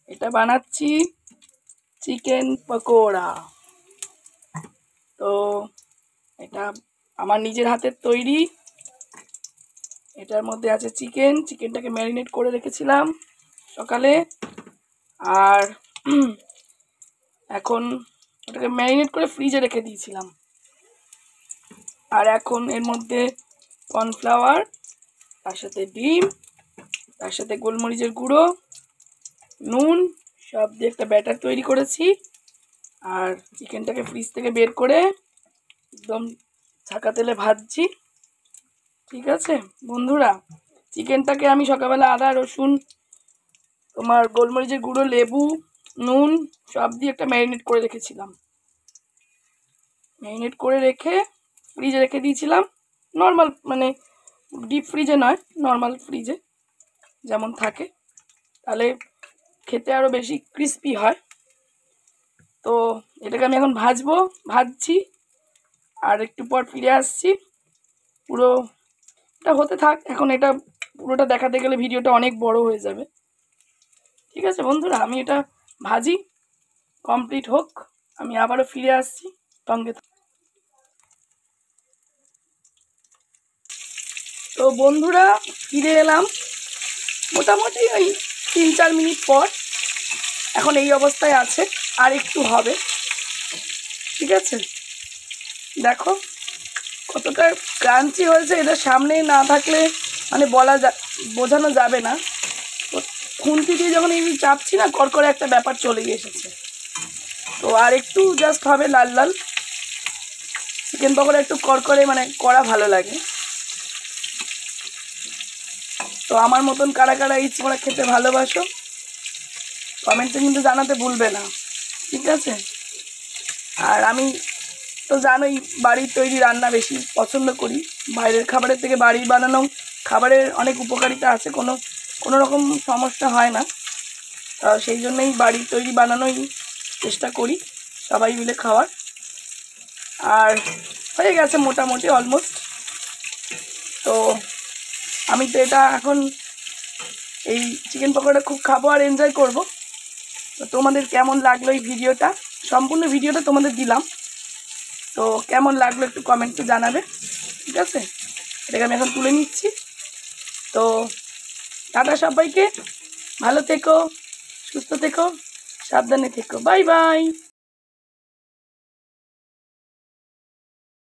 এটা বানাচ্ছি চিকেন পকোড়া। তো এটা আমার নিজের হাতের তৈরি। এটার মধ্যে আছে চিকেনটাকে ম্যারিনেট করে রেখেছিলাম সকালে, আর এখন ওটাকে ম্যারিনেট করে ফ্রিজে রেখে দিয়েছিলাম। আর এখন এর মধ্যে কর্নফ্লাওয়ার, তার সাথে ডিম, তার সাথে গোলমরিচের গুঁড়ো, নুন সব দিয়ে একটা ব্যাটার তৈরি করেছি। আর চিকেনটাকে ফ্রিজ থেকে বের করে একদম ছাকা তেলে ভাজছি। ঠিক আছে বন্ধুরা, চিকেনটাকে আমি সকালবেলা আদা রসুন, তোমার গোলমরিচের গুঁড়ো, লেবু, নুন সব দিয়ে একটা ম্যারিনেট করে রেখেছিলাম। ম্যারিনেট করে রেখে ফ্রিজে রেখে দিয়েছিলাম, নর্মাল মানে ডিপ ফ্রিজে নয়, নর্মাল ফ্রিজে যেমন থাকে, তাহলে খেতে আরও বেশি ক্রিস্পি হয়। তো এটাকে আমি এখন ভাজছি, আর একটু পর ফিরে আসছি। পুরো এটা হতে থাক, এখন এটা পুরোটা দেখাতে গেলে ভিডিওটা অনেক বড় হয়ে যাবে। ঠিক আছে বন্ধুরা, আমি এটা ভাজি কমপ্লিট হোক, আমি আবারও ফিরে আসছি সঙ্গে। তো বন্ধুরা ফিরে এলাম মোটামুটি ওই 3-4 মিনিট পর। এখন এই অবস্থায় আছে, আর একটু হবে। ঠিক আছে, দেখো কতটা ক্রাঞ্চি হয়েছে। এটা সামনে না থাকলে মানে বোঝানো যাবে না। খুন্তি দিয়ে যখন এই চাপছি না, কড়কড়ে একটা ব্যাপার চলে এসেছে। তো আর একটু জাস্ট হবে লাল লাল। চিকেন পকোড়া একটু কড়কড়ে মানে কড়া ভালো লাগে। তো আমার মতন কারা কারা এই পকোড়া খেতে ভালোবাসো কমেন্টে কিন্তু জানাতে ভুলবে না। ঠিক আছে, আর আমি তো জানোই বাড়ির তৈরি রান্না বেশি পছন্দ করি। বাইরের খাবারের থেকে বাড়ির বানানো খাবারের অনেক উপকারিতা আছে, কোনো রকম সমস্যা হয় না। সেই জন্যই বাড়ির তৈরি বানানোই চেষ্টা করি সবাই মিলে খাওয়ার। আর হয়ে গেছে মোটামুটি অলমোস্ট। তো আমি তো এটা এখন এই চিকেন পকোড়া খুব খাবো আর এনজয় করব। তো তোমাদের কেমন লাগলো এই ভিডিওটা, সম্পূর্ণ ভিডিওটা তোমাদের দিলাম। তো কেমন লাগলো একটু কমেন্টে জানাবে। ঠিক আছে, এটাকে আমি এখন তুলে নিচ্ছি। তো টাটা সবাইকে, ভালো থেকো, সুস্থ থেকো, সাবধানে থেকো, বাই বাই।